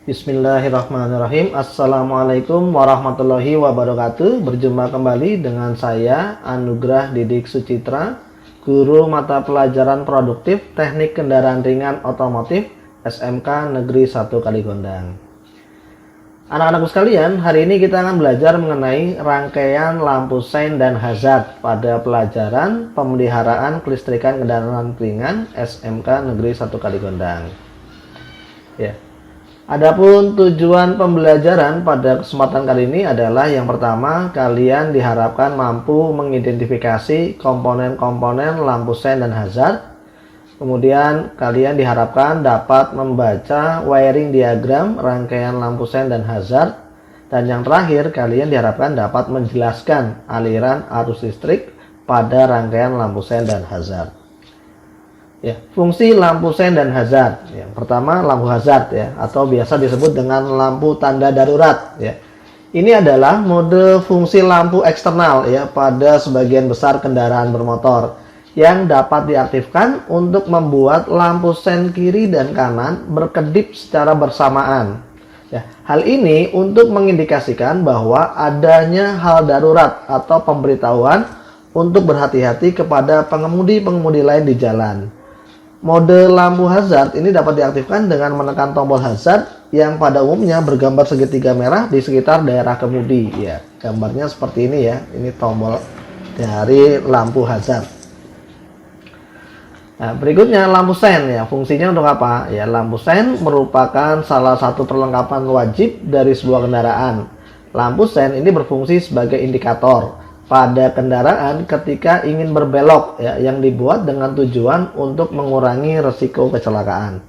Bismillahirrahmanirrahim. Assalamualaikum warahmatullahi wabarakatuh. Berjumpa kembali dengan saya Anugrah Didik Sucitra, guru mata pelajaran produktif Teknik Kendaraan Ringan Otomotif SMK Negeri 1 Kaligondang. Anak-anakku sekalian, hari ini kita akan belajar mengenai rangkaian lampu sein dan hazard pada pelajaran pemeliharaan kelistrikan kendaraan ringan SMK Negeri 1 Kaligondang. Ya. Adapun tujuan pembelajaran pada kesempatan kali ini adalah yang pertama, kalian diharapkan mampu mengidentifikasi komponen-komponen lampu sein dan hazard. Kemudian kalian diharapkan dapat membaca wiring diagram rangkaian lampu sein dan hazard. Dan yang terakhir, kalian diharapkan dapat menjelaskan aliran arus listrik pada rangkaian lampu sein dan hazard. Ya, fungsi lampu sein dan hazard. Yang pertama, lampu hazard ya, atau biasa disebut dengan lampu tanda darurat ya. Ini adalah mode fungsi lampu eksternal ya pada sebagian besar kendaraan bermotor yang dapat diaktifkan untuk membuat lampu sein kiri dan kanan berkedip secara bersamaan. Ya, hal ini untuk mengindikasikan bahwa adanya hal darurat atau pemberitahuan untuk berhati-hati kepada pengemudi-pengemudi lain di jalan. Mode lampu hazard ini dapat diaktifkan dengan menekan tombol hazard yang pada umumnya bergambar segitiga merah di sekitar daerah kemudi. Ya, gambarnya seperti ini ya. Ini tombol dari lampu hazard. Nah, berikutnya lampu sein ya. Fungsinya untuk apa? Ya, lampu sein merupakan salah satu perlengkapan wajib dari sebuah kendaraan. Lampu sein ini berfungsi sebagai indikator pada kendaraan ketika ingin berbelok ya, yang dibuat dengan tujuan untuk mengurangi resiko kecelakaan.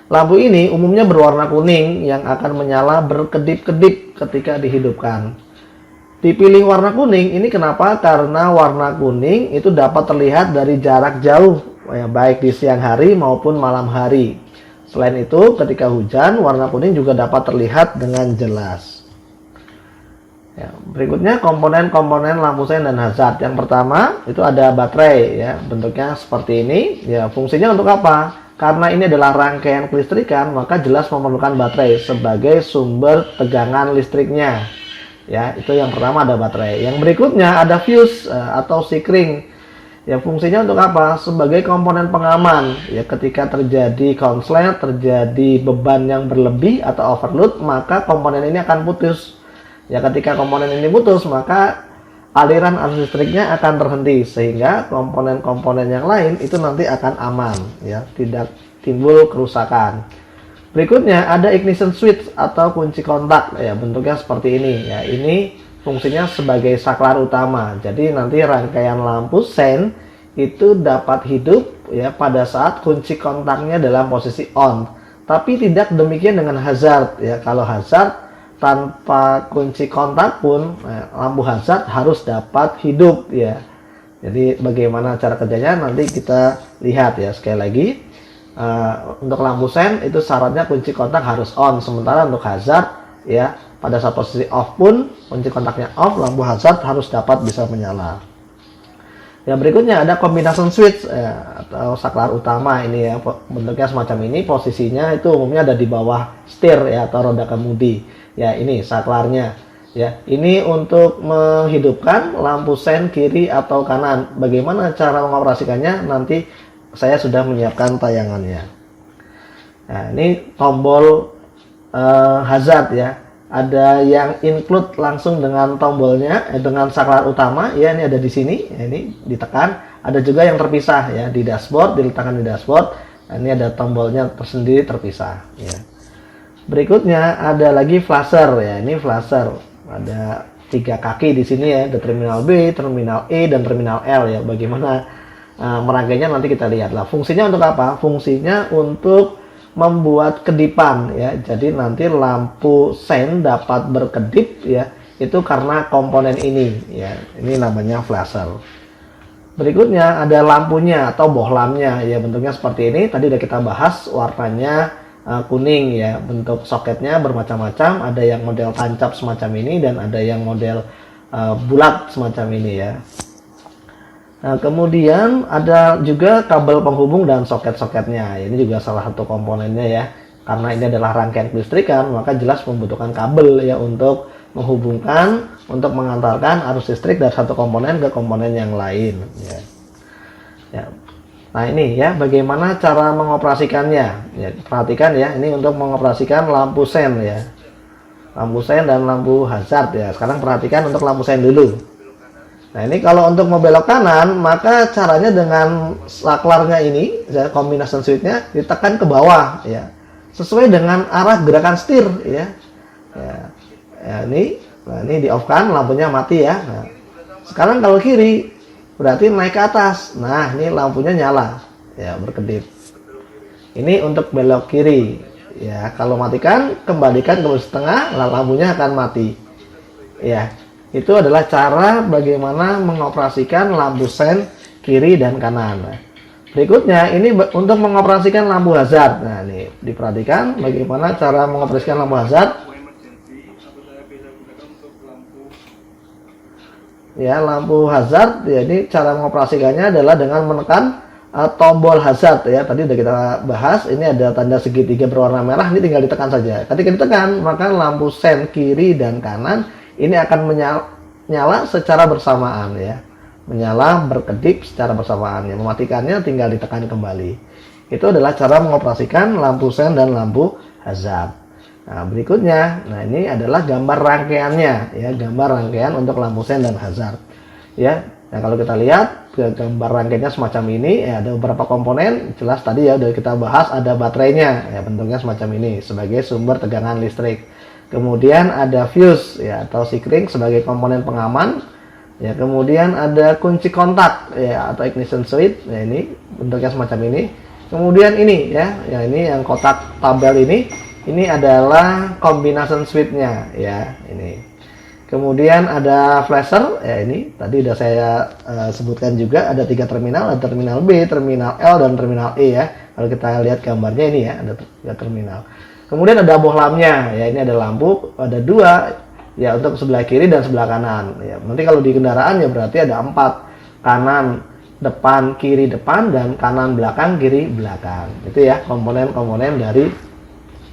Lampu ini umumnya berwarna kuning yang akan menyala berkedip-kedip ketika dihidupkan. Dipilih warna kuning ini kenapa? Karena warna kuning itu dapat terlihat dari jarak jauh ya, baik di siang hari maupun malam hari. Selain itu, ketika hujan, warna kuning juga dapat terlihat dengan jelas. Ya, berikutnya komponen-komponen lampu sein dan hazard. Yang pertama itu ada baterai ya, bentuknya seperti ini. Ya, fungsinya untuk apa? Karena ini adalah rangkaian kelistrikan, maka jelas memerlukan baterai sebagai sumber tegangan listriknya. Ya, itu yang pertama ada baterai. Yang berikutnya ada fuse atau sikring. Ya, fungsinya untuk apa? Sebagai komponen pengaman. Ya, ketika terjadi konslet, terjadi beban yang berlebih atau overload, maka komponen ini akan putus. Ya, ketika komponen ini putus, maka aliran arus listriknya akan terhenti sehingga komponen-komponen yang lain itu nanti akan aman ya, tidak timbul kerusakan. Berikutnya ada ignition switch atau kunci kontak ya, bentuknya seperti ini ya. Ini fungsinya sebagai saklar utama. Jadi nanti rangkaian lampu sein itu dapat hidup ya pada saat kunci kontaknya dalam posisi on. Tapi tidak demikian dengan hazard ya. Kalau hazard tanpa kunci kontak pun lampu hazard harus dapat hidup ya. Jadi bagaimana cara kerjanya nanti kita lihat ya. Sekali lagi untuk lampu sein itu syaratnya kunci kontak harus on, sementara untuk hazard ya pada saat posisi off pun kunci kontaknya off, lampu hazard harus dapat bisa menyala. Ya, berikutnya ada combination switch ya, atau saklar utama ini ya, bentuknya semacam ini, posisinya itu umumnya ada di bawah setir ya atau roda kemudi. Ya, ini saklarnya. Ya, ini untuk menghidupkan lampu sein kiri atau kanan. Bagaimana cara mengoperasikannya? Nanti saya sudah menyiapkan tayangannya. Nah, ini tombol hazard ya. Ada yang include langsung dengan tombolnya, dengan saklar utama. Ya, ini ada di sini. Ya, ini ditekan. Ada juga yang terpisah ya di dashboard, diletakkan di dashboard. Nah, ini ada tombolnya tersendiri terpisah. Ya. Berikutnya ada lagi flasher ya. Ini flasher. Ada 3 kaki di sini ya. Ada terminal B, terminal E, dan terminal L ya. Bagaimana merangkainya nanti kita lihat lah. Fungsinya untuk apa? Fungsinya untuk membuat kedipan ya. Jadi nanti lampu sein dapat berkedip ya. Itu karena komponen ini ya. Ini namanya flasher. Berikutnya ada lampunya atau bohlamnya ya. Bentuknya seperti ini. Tadi udah kita bahas warnanya kuning ya. Bentuk soketnya bermacam-macam, ada yang model tancap semacam ini dan ada yang model bulat semacam ini ya. Nah, kemudian ada juga kabel penghubung dan soket-soketnya. Ini juga salah satu komponennya ya. karena ini adalah rangkaian kelistrikan, maka jelas membutuhkan kabel ya untuk menghubungkan, untuk mengantarkan arus listrik dari satu komponen ke komponen yang lain. Ya. Ya. Nah ini ya bagaimana cara mengoperasikannya. Ya, perhatikan ya, ini untuk mengoperasikan lampu sen ya, lampu sen dan lampu hazard ya. Sekarang perhatikan untuk lampu sen dulu. Nah ini kalau untuk membelok kanan, maka caranya dengan saklarnya ini, ya, combination switch-nya ditekan ke bawah ya, sesuai dengan arah gerakan setir ya. Ya, ini, nah ini di off kan, lampunya mati ya. Nah, sekarang kalau kiri berarti naik ke atas. Nah ini lampunya nyala ya, berkedip. Ini untuk belok kiri ya. Kalau matikan, kembalikan ke setengah, lampunya akan mati ya. Itu adalah cara bagaimana mengoperasikan lampu sen kiri dan kanan. Nah, berikutnya ini untuk mengoperasikan lampu hazard. Nah ini diperhatikan bagaimana cara mengoperasikan lampu hazard. Ya, lampu hazard ya, ini cara mengoperasikannya adalah dengan menekan tombol hazard ya. Tadi sudah kita bahas, ini ada tanda segitiga berwarna merah, ini tinggal ditekan saja. Ketika ditekan, maka lampu sen kiri dan kanan ini akan menyala secara bersamaan ya. Menyala berkedip secara bersamaan ya. Mematikannya tinggal ditekan kembali. Itu adalah cara mengoperasikan lampu sen dan lampu hazard. Nah, berikutnya, nah ini adalah gambar rangkaiannya ya, gambar rangkaian untuk lampu sen dan hazard. Ya. Nah, kalau kita lihat gambar rangkaiannya semacam ini ya, ada beberapa komponen, jelas tadi ya udah kita bahas, ada baterainya ya, bentuknya semacam ini sebagai sumber tegangan listrik. Kemudian ada fuse ya atau sikring sebagai komponen pengaman. Ya, kemudian ada kunci kontak ya atau ignition switch. Ya, ini bentuknya semacam ini. Kemudian ini ya, yang ini yang kotak tabel ini adalah combination switch-nya ya, ini. Kemudian ada flasher ya, ini tadi sudah saya sebutkan juga, ada 3 terminal, ada terminal B, terminal L dan terminal E ya. Kalau kita lihat gambarnya ini ya, ada 3 terminal. Kemudian ada bohlamnya ya, ini ada lampu, ada 2 ya untuk sebelah kiri dan sebelah kanan ya. Nanti kalau di kendaraan ya berarti ada 4, kanan depan, kiri depan, dan kanan belakang, kiri belakang. Itu ya komponen-komponen dari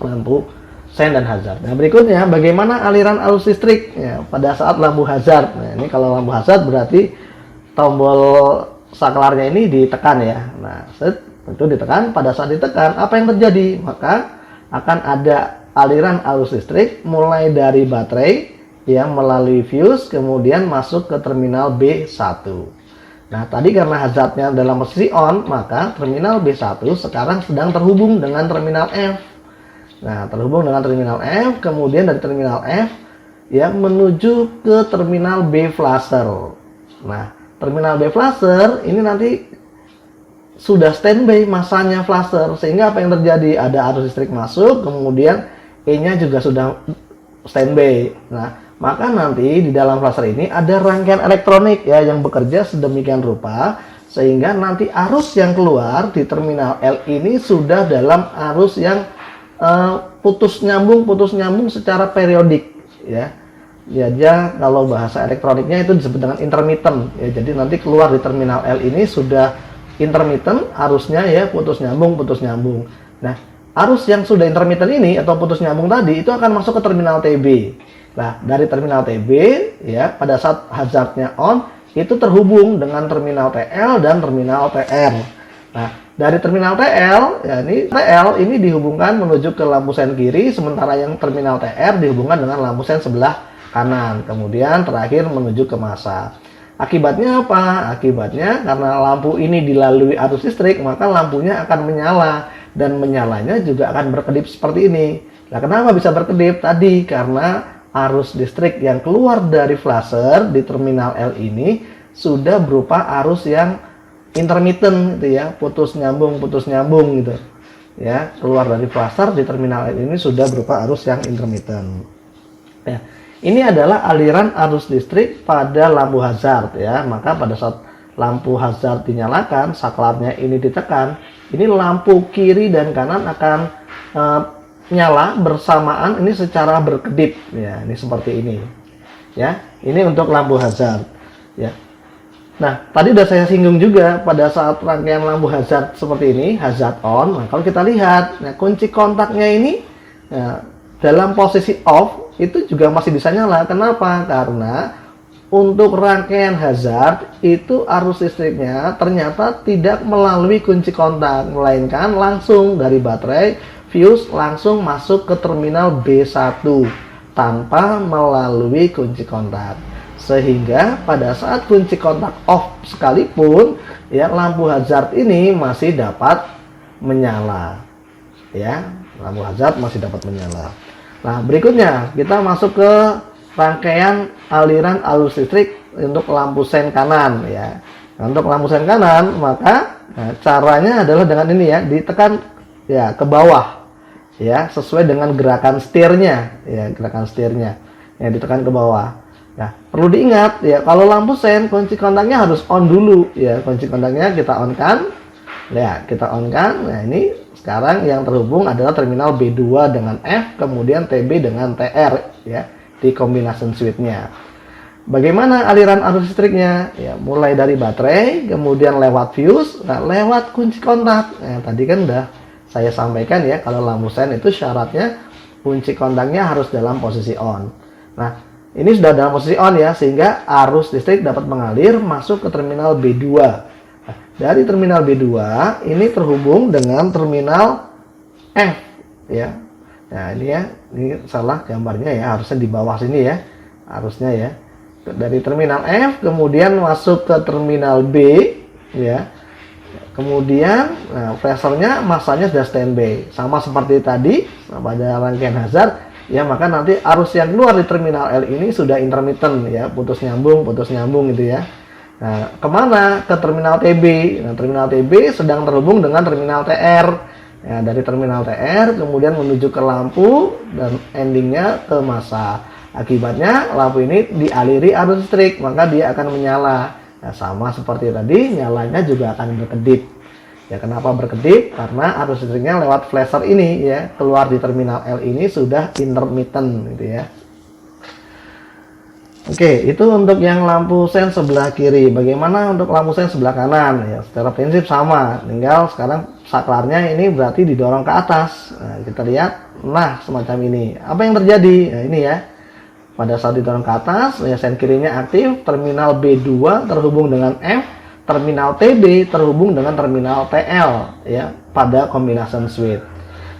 lampu sen dan hazard. Nah berikutnya bagaimana aliran arus listrik ya, pada saat lampu hazard. Nah ini kalau lampu hazard berarti tombol saklarnya ini ditekan ya. Nah tentu ditekan, pada saat ditekan apa yang terjadi? Maka akan ada aliran arus listrik mulai dari baterai yang melalui fuse kemudian masuk ke terminal B1. Nah tadi karena hazardnya dalam posisi on, maka terminal B1 sekarang sedang terhubung dengan terminal F. Nah, terhubung dengan terminal F, kemudian dari terminal F ya menuju ke terminal B flasher. Nah, terminal B flasher ini nanti sudah standby masanya flasher, sehingga apa yang terjadi? Ada arus listrik masuk, kemudian E-nya juga sudah standby. Nah, maka nanti di dalam flasher ini ada rangkaian elektronik ya yang bekerja sedemikian rupa sehingga nanti arus yang keluar di terminal L ini sudah dalam arus yang putus nyambung secara periodik ya. Ya, kalau bahasa elektroniknya itu disebut dengan intermittent ya. Jadi nanti keluar di terminal L ini sudah intermittent arusnya ya, putus nyambung. Nah, arus yang sudah intermittent ini atau putus nyambung tadi itu akan masuk ke terminal TB. Nah, dari terminal TB ya pada saat hazardnya on itu terhubung dengan terminal TL dan terminal TR. Nah, dari terminal TL, ya ini TL ini dihubungkan menuju ke lampu sen kiri, sementara yang terminal TR dihubungkan dengan lampu sen sebelah kanan. Kemudian terakhir menuju ke massa. Akibatnya apa? Akibatnya karena lampu ini dilalui arus listrik, maka lampunya akan menyala dan menyalanya juga akan berkedip seperti ini. Nah, kenapa bisa berkedip? Tadi karena arus listrik yang keluar dari flasher di terminal L ini sudah berupa arus yang intermittent gitu ya, putus nyambung gitu ya, keluar dari flasher di terminal ini sudah berupa arus yang intermittent ya. Ini adalah aliran arus listrik pada lampu hazard ya. Maka pada saat lampu hazard dinyalakan, saklarnya ini ditekan, ini lampu kiri dan kanan akan nyala bersamaan ini secara berkedip ya, ini seperti ini ya. Ini untuk lampu hazard ya. Nah, tadi udah saya singgung juga pada saat rangkaian lampu hazard seperti ini, hazard on. Nah, kalau kita lihat, nah, kunci kontaknya ini nah, dalam posisi off itu juga masih bisa nyala. Kenapa? Karena untuk rangkaian hazard itu arus listriknya ternyata tidak melalui kunci kontak, melainkan langsung dari baterai fuse langsung masuk ke terminal B1 tanpa melalui kunci kontak. Sehingga pada saat kunci kontak off sekalipun ya lampu hazard ini masih dapat menyala. Ya, lampu hazard masih dapat menyala. Nah, berikutnya kita masuk ke rangkaian aliran arus listrik untuk lampu sen kanan ya. Nah, untuk lampu sen kanan maka caranya adalah dengan ini ya, ditekan ya ke bawah ya, sesuai dengan gerakan setirnya ya, gerakan setirnya ya, ditekan ke bawah. Nah, perlu diingat ya, kalau lampu sen kunci kontaknya harus on dulu ya, kunci kontaknya kita on kan ya, kita on kan. Nah, ini sekarang yang terhubung adalah terminal B2 dengan F, kemudian TB dengan TR ya, di combination switch-nya. Bagaimana aliran arus listriknya ya, mulai dari baterai kemudian lewat fuse, nah, lewat kunci kontak. Nah, tadi kan udah saya sampaikan ya, kalau lampu sen itu syaratnya kunci kontaknya harus dalam posisi on. Nah, ini sudah dalam posisi on ya, sehingga arus listrik dapat mengalir masuk ke terminal B2. Nah, dari terminal B2 ini terhubung dengan terminal F ya. Nah, ini ya, ini salah gambarnya ya, harusnya di bawah sini ya. Harusnya ya. Dari terminal F kemudian masuk ke terminal B ya. Kemudian nah, flashernya masanya sudah standby. Sama seperti tadi pada rangkaian hazard ya, maka nanti arus yang keluar di terminal L ini sudah intermittent ya, putus nyambung gitu ya. Nah, kemana? Ke terminal TB. Nah, terminal TB sedang terhubung dengan terminal TR ya, dari terminal TR kemudian menuju ke lampu dan endingnya ke masa. Akibatnya lampu ini dialiri arus listrik, maka dia akan menyala. Nah, sama seperti tadi, nyalanya juga akan berkedip. Ya, kenapa berkedip? Karena arus listriknya lewat flasher ini ya, keluar di terminal L ini sudah intermittent gitu ya. Oke, itu untuk yang lampu sen sebelah kiri. Bagaimana untuk lampu sen sebelah kanan? Ya, secara prinsip sama. Tinggal sekarang saklarnya ini berarti didorong ke atas. Nah, kita lihat, nah semacam ini. Apa yang terjadi? Nah, ini ya. Pada saat didorong ke atas, ya sen kirinya aktif, terminal B2 terhubung dengan F, terminal TB terhubung dengan terminal TL ya, pada combination switch.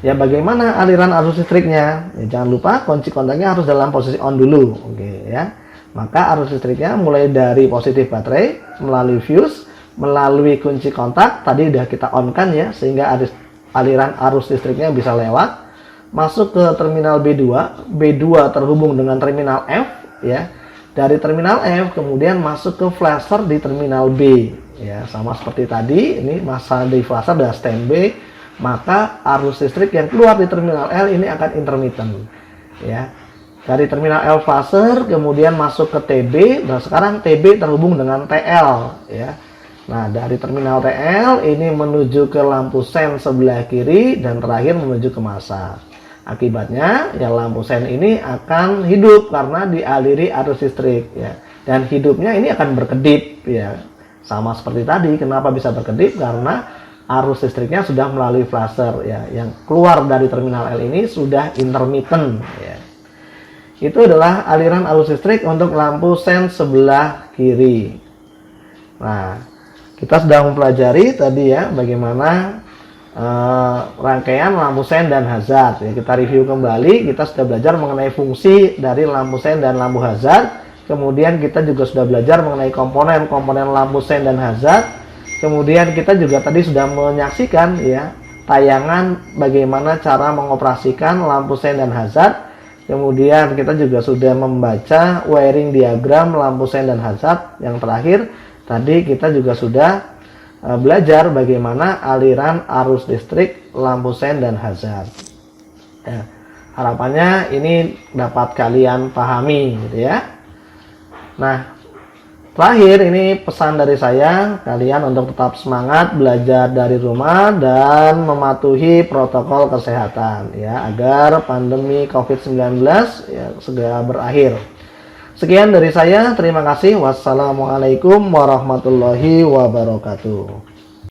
Ya, bagaimana aliran arus listriknya? Ya, jangan lupa kunci kontaknya harus dalam posisi on dulu. Oke ya. Maka arus listriknya mulai dari positif baterai melalui fuse, melalui kunci kontak tadi udah kita on kan ya, sehingga aliran arus listriknya bisa lewat masuk ke terminal B2. B2 terhubung dengan terminal F ya. Dari terminal F kemudian masuk ke flasher di terminal B ya, sama seperti tadi. Ini masa di flasher sudah standby, maka arus listrik yang keluar di terminal L ini akan intermittent ya. Dari terminal L flasher kemudian masuk ke TB, dan sekarang TB terhubung dengan TL ya. Nah, dari terminal TL ini menuju ke lampu sen sebelah kiri dan terakhir menuju ke masa. Akibatnya ya lampu sen ini akan hidup karena dialiri arus listrik ya. Dan hidupnya ini akan berkedip ya. Sama seperti tadi, kenapa bisa berkedip? Karena arus listriknya sudah melalui flasher ya. Yang keluar dari terminal L ini sudah intermittent ya. Itu adalah aliran arus listrik untuk lampu sen sebelah kiri. Nah, kita sudah mempelajari tadi ya bagaimana rangkaian lampu sen dan hazard ya. Kita review kembali, kita sudah belajar mengenai fungsi dari lampu sen dan lampu hazard. Kemudian kita juga sudah belajar mengenai komponen-komponen lampu sen dan hazard. Kemudian kita juga tadi sudah menyaksikan ya tayangan bagaimana cara mengoperasikan lampu sen dan hazard. Kemudian kita juga sudah membaca wiring diagram lampu sen dan hazard. Yang terakhir tadi kita juga sudah belajar bagaimana aliran arus listrik lampu sen dan hazard ya. Harapannya ini dapat kalian pahami gitu ya. Nah, terakhir ini pesan dari saya, kalian untuk tetap semangat belajar dari rumah dan mematuhi protokol kesehatan ya, agar pandemi COVID-19 ya segera berakhir. Sekian dari saya, terima kasih. Wassalamualaikum warahmatullahi wabarakatuh.